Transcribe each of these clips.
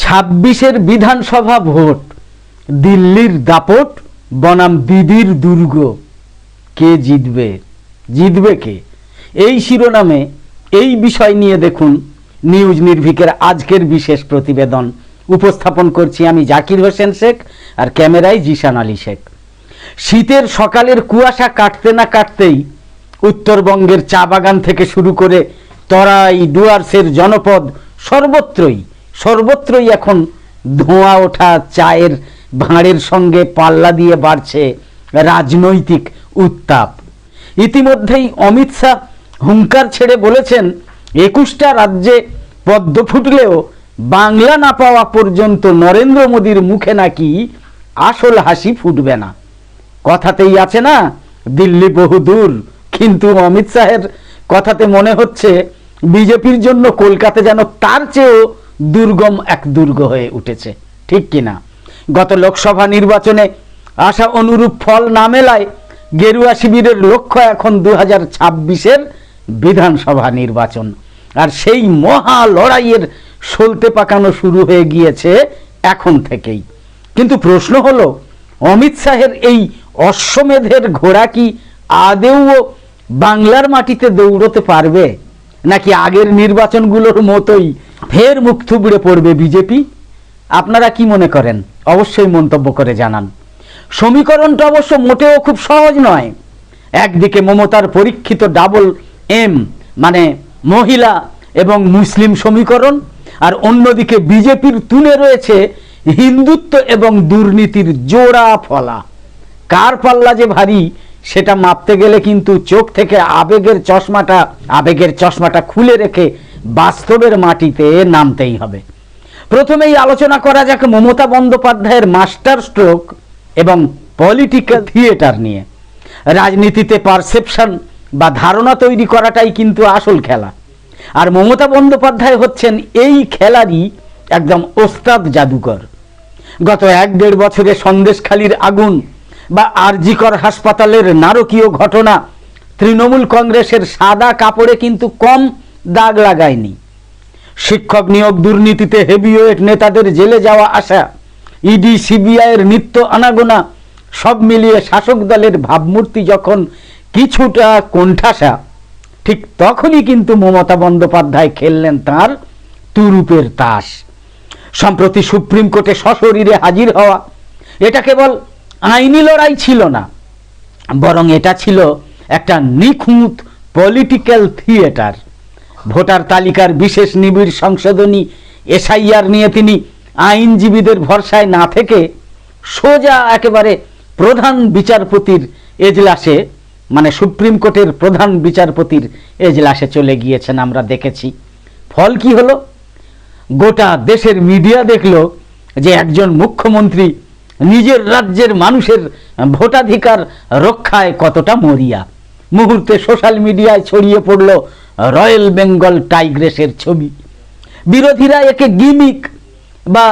২৬-এর বিধানসভা ভোট, দিল্লির দাপট বনাম দিদির দুর্গ, কে জিতবে? জিতবে কে? এই শিরোনামে এই বিষয় নিয়ে দেখুন নিউজ নির্ভীকের আজকের বিশেষ প্রতিবেদন। উপস্থাপন করছি আমি জাকির হোসেন শেখ, আর ক্যামেরায় জিশান আলী শেখ। শীতের সকালের কুয়াশা কাটতে না কাটতেই উত্তরবঙ্গের চা বাগান থেকে শুরু করে তরাই ডুয়ার্সের জনপদ সর্বত্রই এখন ধোঁয়া ওঠা চায়ের ভাঁড়ের সঙ্গে পাল্লা দিয়ে বাড়ছে রাজনৈতিক উত্তাপ। ইতিমধ্যেই অমিত শাহ হুঙ্কার ছেড়ে বলেছেন ২১টা রাজ্যে পদ্ম ফুটলেও বাংলা না পাওয়া পর্যন্ত নরেন্দ্র মোদীর মুখে নাকি আসল হাসি ফুটবে না। কথাতেই আছে না, দিল্লি বহুদূর, কিন্তু অমিত শাহের কথাতে মনে হচ্ছে বিজেপির জন্য কলকাতা যেন তার চেয়েও দুর্গম এক দুর্গ হয়ে উঠেছে, ঠিক কিনা? গত লোকসভা নির্বাচনে আশা অনুরূপ ফল না মেলায় গেরুয়া শিবিরের লক্ষ্য এখন ২০২৬-এর বিধানসভা নির্বাচন, আর সেই মহা লড়াইয়ের সলতে পাকানো শুরু হয়ে গিয়েছে এখন থেকেই। কিন্তু প্রশ্ন হলো, অমিত শাহের এই অশ্বমেধের ঘোড়া কি আদেও বাংলার মাটিতে দৌড়তে পারবে, নাকি আগের নির্বাচনগুলোর মতোই ফের মুখ থুবড়ে পড়বে বিজেপি? আপনারা কি মনে করেন? অবশ্যই মন্তব্য করে জানান। সমীকরণটা অবশ্য মোটেও খুব সহজ নয়। একদিকে মমতার পরীক্ষিত ডাবল এম মানে মহিলা এবং মুসলিম সমীকরণ, আর অন্যদিকে বিজেপির তুলে রয়েছে হিন্দুত্ব এবং দুর্নীতির জোড়া ফলা। কার পাল্লা যে ভারী সেটা মাপতে গেলে কিন্তু চোখ থেকে আবেগের চশমাটা খুলে রেখে বাস্তবের মাটিতে নামতেই হবে। প্রথমেই আলোচনা করা যাক মমতা বন্দ্যোপাধ্যায়ের মাস্টার স্ট্রোক এবং পলিটিক্যাল থিয়েটার নিয়ে। রাজনীতিতে পারসেপশন বা ধারণা তৈরি করাটাই কিন্তু আসল খেলা, আর মমতা বন্দ্যোপাধ্যায় হচ্ছেন এই খেলারই একদম ওস্তাদ জাদুকর। গত ১-১.৫ বছরে সন্দেশখালির আগুন বা আরজিকর হাসপাতালের নারকীয় ঘটনা তৃণমূল কংগ্রেসের সাদা কাপড়ে কিন্তু কম দাগ লাগায়নি। শিক্ষক নিয়োগ দুর্নীতিতে হেভিওয়েট নেতাদের জেলে যাওয়া আসা, ইডি সিবিআইয়ের নিত্য আনাগোনা, সব মিলিয়ে শাসক দলের ভাবমূর্তি যখন কিছুটা কোণঠাসা, ঠিক তখনই কিন্তু মমতা বন্দ্যোপাধ্যায় খেললেন তার তুরুপের তাস। সম্প্রতি সুপ্রিম কোর্টে সশরীরে হাজির হওয়া, এটা কেবল আইনি লড়াই ছিল না, বরং এটা ছিল একটা নিখুঁত পলিটিক্যাল থিয়েটার। ভোটার তালিকার বিশেষ নিবিড় সংশোধনী এসআইআর নিয়ে তিনি আইনজীবীদের ভরসায় না থেকে সোজা একেবারে প্রধান বিচারপতির এজলাসে, মানে সুপ্রিম কোর্টের প্রধান বিচারপতির এজলাসে চলে গিয়েছেন। আমরা দেখেছি ফল কি হলো। গোটা দেশের মিডিয়া দেখলো যে একজন মুখ্যমন্ত্রী নিজের রাজ্যের মানুষের ভোটাধিকার রক্ষায় কতটা মরিয়া। মুহূর্তে সোশ্যাল মিডিয়ায় ছড়িয়ে পড়ল রয়্যাল বেঙ্গল টাইগ্রেসের ছবি। বিরোধীরা একে গিমিক বা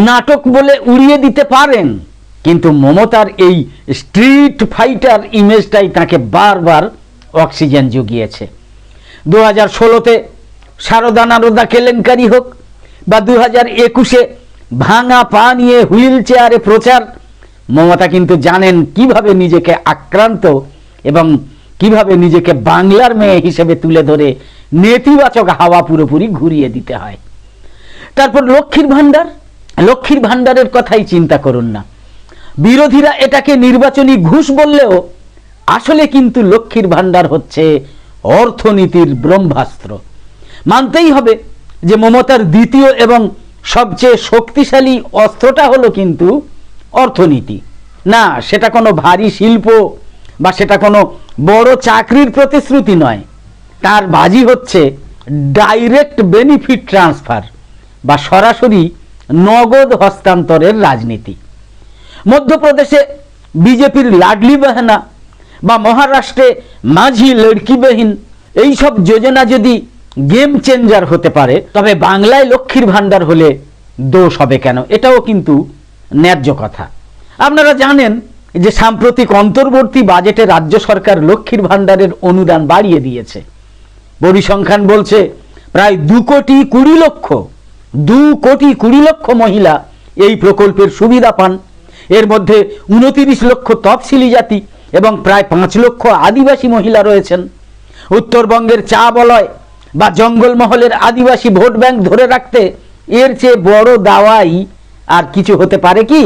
নাটক বলে উড়িয়ে দিতে পারেন, কিন্তু মমতার এই স্ট্রিট ফাইটার ইমেজটাই তাকে বারবার অক্সিজেন জুগিয়েছে। ২০১৬-তে সারদা নারদা কেলেঙ্কারি হোক বা ২০২১-এ ভাঙা পা নিয়ে হুইল চেয়ারে প্রচার, মমতা কিন্তু জানেন কিভাবে নিজেকে আক্রান্ত এবং কিভাবে নিজেকে বাংলার মেয়ে হিসেবে তুলে ধরে নেতিবাচক হাওয়া পুরোপুরি ঘুরিয়ে দিতে হয়। তারপর লক্ষ্মীর ভাণ্ডারের কথাই চিন্তা করুন না। বিরোধীরা এটাকে নির্বাচনী ঘুষ বললেও আসলে কিন্তু লক্ষ্মীর ভাণ্ডার হচ্ছে অর্থনীতির ব্রহ্মাস্ত্র। মানতেই হবে যে মমতার দ্বিতীয় এবং সবচেয়ে শক্তিশালী অস্ত্রটা হলো কিন্তু অর্থনীতি। না, সেটা কোনো ভারী শিল্প বা সেটা কোনো বড় চাকরির প্রতিশ্রুতি নয়। তার বাজি হচ্ছে ডাইরেক্ট বেনিফিট ট্রান্সফার বা সরাসরি নগদ হস্তান্তরের রাজনীতি। মধ্যপ্রদেশে বিজেপির লাডলি বেহনা বা মহারাষ্ট্রে মাঝি লড়কি বেহিন, এইসব যোজনা যদি গেম চেঞ্জার হতে পারে, তবে বাংলায় লক্ষ্মীর ভাণ্ডার হলে দোষ হবে কেন? এটাও কিন্তু ন্যায্য কথা। আপনারা জানেন যে সাম্প্রতিক অন্তর্বর্তী বাজেটে রাজ্য সরকার লক্ষ্মীর ভাণ্ডারের অনুদান বাড়িয়ে দিয়েছে। পরিসংখ্যান বলছে প্রায় ২,২০,০০,০০,০০ 2,20,00,000 মহিলা এই প্রকল্পের সুবিধা পান। এর মধ্যে 29 লক্ষ তফসিলি জাতি এবং প্রায় 5 লক্ষ আদিবাসী মহিলা রয়েছেন। উত্তরবঙ্গের চা বলয় বা জঙ্গলমহলের আদিবাসী ভোট ব্যাংক ধরে রাখতে এর চেয়ে বড় দাওয়াই আর কিছু হতে পারে কি?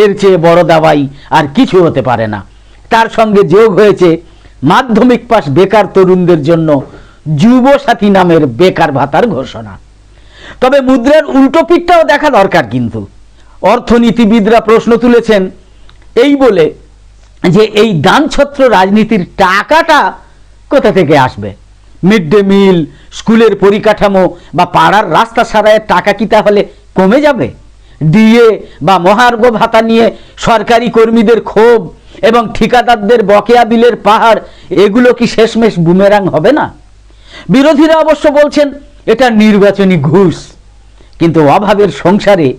এর চেয়ে বড় দাওয়াই আর কিছু হতে পারে না। তার সঙ্গে যোগ হয়েছে মাধ্যমিক পাস বেকার তরুণদের জন্য যুবসাথী নামের বেকার ভাতার ঘোষণা। তবে মুদ্রার উল্টো পিঠটাও দেখা দরকার। কিন্তু অর্থনীতিবিদরা প্রশ্ন তুলেছেন এই বলে যে এই দানছত্র রাজনীতির টাকাটা কোথা থেকে আসবে? মিড ডে মিল, স্কুলের পরিকাঠামো বা পাড়ার রাস্তা সারাইয়ের টাকা কি তাহলে কমে যাবে? ডিএ বা মহার্ঘ ভাতা নিয়ে সরকারি কর্মীদের ক্ষোভ এবং ঠিকাদারদের বকেয়া বিলের পাহাড়, এগুলো কি শেষমেশ বুমেরাং হবে না? বিরোধীরা অবশ্য বলছেন এটা নির্বাচনী ঘুষ। কিন্তু অভাবের সংসারে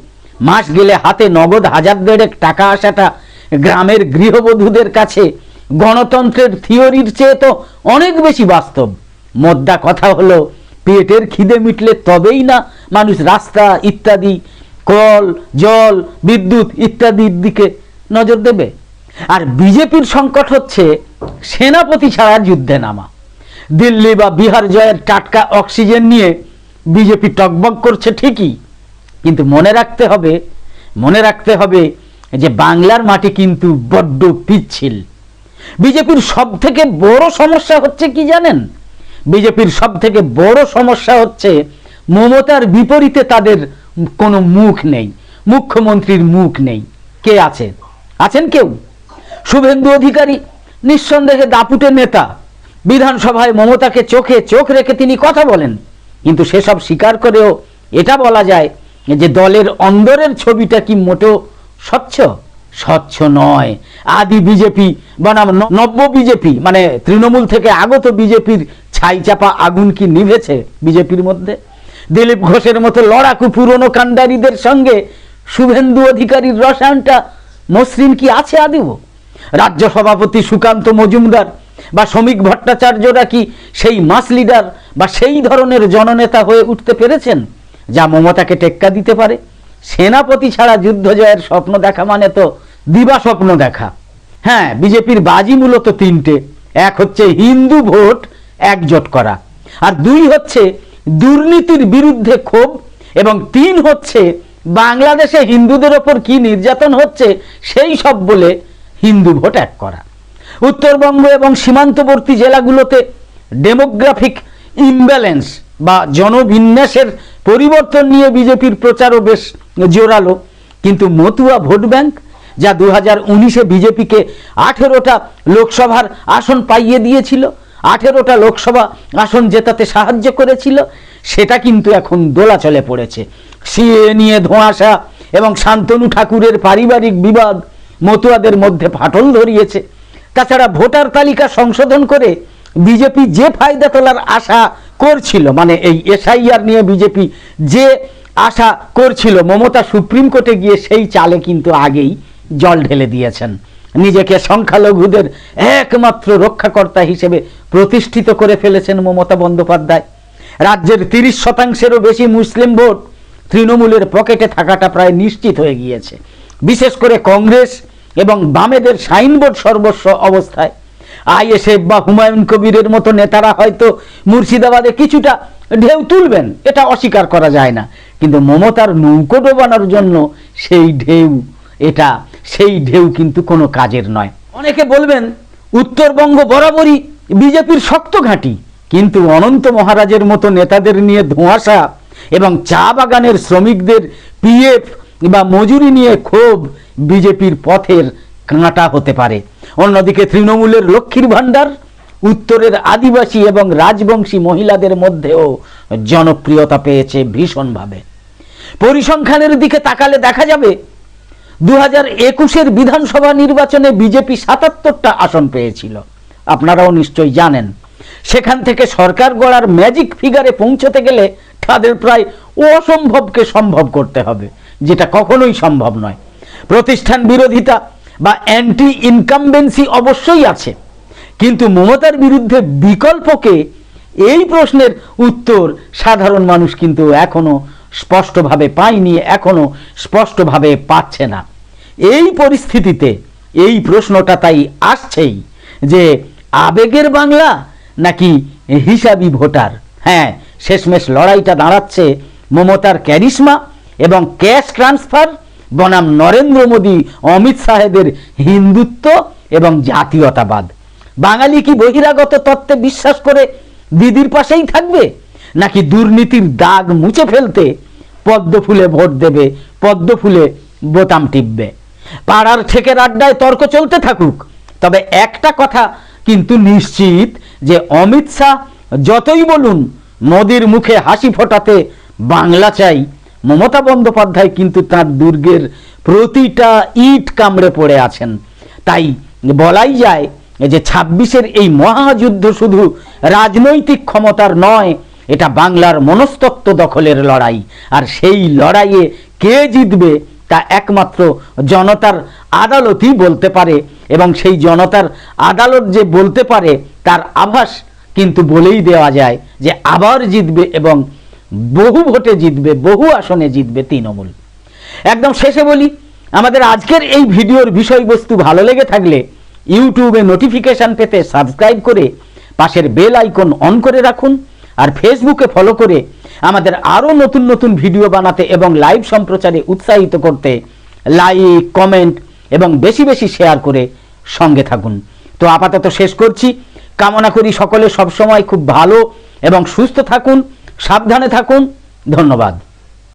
মাস গেলে হাতে নগদ 1,000 টাকা আসাটা গ্রামের গৃহবধূদের কাছে গণতন্ত্রের থিওরির চেয়ে তো অনেক বেশি বাস্তব। মোদ্দা কথা হলো, পেটের খিদে মিটলে তবেই না মানুষ রাস্তা ইত্যাদি, কল, জল, বিদ্যুৎ ইত্যাদির দিকে নজর দেবে। আর বিজেপির সংকট হচ্ছে সেনাপতি ছাড়া যুদ্ধে নামা। দিল্লি বা বিহার জয়ের টাটকা অক্সিজেন নিয়ে বিজেপি টকবক করছে ঠিকই, কিন্তু মনে রাখতে হবে যে বাংলার মাটি কিন্তু বড্ড পিচ্ছিল। বিজেপির সব থেকে বড় সমস্যা হচ্ছে কি জানেন? বিজেপির সব থেকে বড় সমস্যা হচ্ছে মমতার বিপরীতে তাদের কোনো মুখ নেই, মুখ্যমন্ত্রীর মুখ নেই। কে আছেন কেউ? শুভেন্দু অধিকারী নিঃসন্দেহে দাপুটে নেতা। বিধানসভায় মমতাকে চোখে চোখ রেখে তিনি কথা বলেন, কিন্তু সেসব স্বীকার করেও এটা বলা যায় যে দলের অন্দরের ছবিটা কি মোটেও স্বচ্ছ নয়। আদি বিজেপি বনাম নব্য বিজেপি, মানে তৃণমূল থেকে আগত বিজেপির ছাইচাপা আগুন কি নিভেছে বিজেপির মধ্যে? দিলীপ ঘোষের মতো লড়াকু পুরনো কাণ্ডারীদের সঙ্গে শুভেন্দু অধিকারীর রসায়নটা মসৃণ কি আছে আদিও? রাজ্য সভাপতি সুকান্ত মজুমদার বা শ্রমিক ভট্টাচার্যরা কি সেই মাস লিডার বা সেই ধরনের জননেতা হয়ে উঠতে পেরেছেন যা মমতাকে টেক্কা দিতে পারে? সেনাপতি ছাড়া যুদ্ধ জয়ের স্বপ্ন দেখা মানে তো দিবা স্বপ্ন দেখা। হ্যাঁ, বিজেপির বাজি মূলত 3টে। 1 হচ্ছে হিন্দু ভোট একজোট করা, আর 2 হচ্ছে দুর্নীতির বিরুদ্ধে ক্ষোভ, এবং 3 হচ্ছে বাংলাদেশে হিন্দুদের ওপর কি নির্যাতন হচ্ছে সেই সব বলে হিন্দু ভোট এক করা। উত্তরবঙ্গ এবং সীমান্তবর্তী জেলাগুলোতে ডেমোগ্রাফিক ইমব্যালেন্স বা জনবিন্যাসের পরিবর্তন নিয়ে বিজেপির প্রচারও বেশ জোরালো। কিন্তু মতুয়া ভোট ব্যাংক, যা 2019-এ বিজেপিকে 18টা লোকসভার আসন পাইয়ে দিয়েছিল, 18টা লোকসভা আসন জেতাতে সাহায্য করেছিল, সেটা কিন্তু এখন দোলাচলে পড়েছে। সিএ নিয়ে ধোঁয়াশা এবং শান্তনু ঠাকুরের পারিবারিক বিবাদ মতুয়াদের মধ্যে ফাটল ধরিয়েছে। তাছাড়া ভোটার তালিকা সংশোধন করে বিজেপি যে ফায়দা তোলার আশা করছিল, মানে এই এসআইআর নিয়ে বিজেপি যে আশা করছিল, মমতা সুপ্রিম কোর্টে গিয়ে সেই চালে কিন্তু আগেই জল ঢেলে দিয়েছেন। নিজেকে সংখ্যালঘুদের একমাত্র রক্ষাকর্তা হিসেবে প্রতিষ্ঠিত করে ফেলেছেন মমতা বন্দ্যোপাধ্যায়। রাজ্যের 30%-এরও বেশি মুসলিম ভোট তৃণমূলের পকেটে থাকাটা প্রায় নিশ্চিত হয়ে গিয়েছে। বিশেষ করে কংগ্রেস এবং বামেদের সাইনবোর্ড সর্বস্ব অবস্থায়। আইএসএফ বা হুমায়ুন কবিরের মতো নেতারা হয়তো মুর্শিদাবাদে কিছুটা ঢেউ তুলবেন, এটা অস্বীকার করা যায় না, কিন্তু মমতার নৌকো ডোবানোর জন্য সেই ঢেউ কিন্তু কোনো কাজের নয়। অনেকে বলবেন উত্তরবঙ্গ বরাবরই বিজেপির শক্ত ঘাঁটি, কিন্তু অনন্ত মহারাজের মতো নেতাদের নিয়ে ধোঁয়াশা এবং চা বাগানের শ্রমিকদের পিএফ বা মজুরি নিয়ে ক্ষোভ বিজেপির পথের কাঁটা হতে পারে। অন্যদিকে তৃণমূলের লক্ষ্মীর ভাণ্ডার উত্তরের আদিবাসী এবং রাজবংশী মহিলাদের মধ্যেও জনপ্রিয়তা পেয়েছে ভীষণভাবে। পরিসংখ্যানের দিকে তাকালে দেখা যাবে 2021-এর বিধানসভা নির্বাচনে বিজেপি 77টা আসন পেয়েছিল। আপনারাও নিশ্চয়ই জানেন। সেখান থেকে সরকার গড়ার ম্যাজিক ফিগারে পৌঁছতে গেলে তাদের প্রায় অসম্ভবকে সম্ভব করতে হবে, যেটা কখনোই সম্ভব নয়। প্রতিষ্ঠান বিরোধিতা বা অ্যান্টি ইনকামবেন্সি অবশ্যই আছে, কিন্তু মমতার বিরুদ্ধে বিকল্পকে, এই প্রশ্নের উত্তর সাধারণ মানুষ কিন্তু এখনো স্পষ্টভাবে পায়নি, এখনো স্পষ্টভাবে পাচ্ছে না। এই পরিস্থিতিতে এই প্রশ্নটা তাই আসছেই যে আবেগের বাংলা নাকি হিসাবি ভোটার। হ্যাঁ, শেষমেশ লড়াইটা দাঁড়াচ্ছে মমতার ক্যারিশমা এবং ক্যাশ ট্রান্সফার বনাম নরেন্দ্র মোদী অমিত শাহেদের হিন্দুত্ব এবং জাতীয়তাবাদ। বাঙালি কি বহিরাগত তত্ত্বে বিশ্বাস করে দিদির পাশেই থাকবে, নাকি দুর্নীতির দাগ মুছে ফেলতে পদ্ম ফুলে ভোট দেবে, পদ্ম ফুলে বোতাম টিপবে? পাড়ার ঠেকের আড্ডায় তর্ক চলতে থাকুক, তবে একটা কথা কিন্তু নিশ্চিত যে অমিত শাহ যতই বলুন মোদির মুখে হাসি ফোটাতে বাংলা চাই, মমতা বন্দ্যোপাধ্যায় কিন্তু তার দুর্গের প্রতিটা ইট কামড়ে পড়ে আছেন। তাই বলাই যায় যে ২৬-এর এই মহাযুদ্ধ শুধু রাজনৈতিক ক্ষমতার নয়, এটা বাংলার মনস্তত্ত্ব দখলের লড়াই। আর সেই লড়াইয়ে কে জিতবে তা একমাত্র জনতার আদালতই বলতে পারে, এবং সেই জনতার আদালত যে বলতে পারে তার আভাস কিন্তু বলেই দেওয়া যায় যে আবার জিতবে এবং বহু ভোটে জিতবে, বহু আসনে জিতবে তৃণমূল। একদম শেষে বলি, আমাদের আজকের এই ভিডিওর বিষয়বস্তু ভালো লেগে থাকলে ইউটিউবে নোটিফিকেশান পেতে সাবস্ক্রাইব করে পাশের বেল আইকন অন করে রাখুন, আর ফেসবুকে ফলো করে আমাদের আরও নতুন নতুন ভিডিও বানাতে এবং লাইভ সম্প্রচারে উৎসাহিত করতে লাইক, কমেন্ট এবং বেশি বেশি শেয়ার করে সঙ্গে থাকুন। তো আপাতত শেষ করছি। কামনা করি সকলে সবসময় খুব ভালো এবং সুস্থ থাকুন, সাবধানে থাকুন। ধন্যবাদ।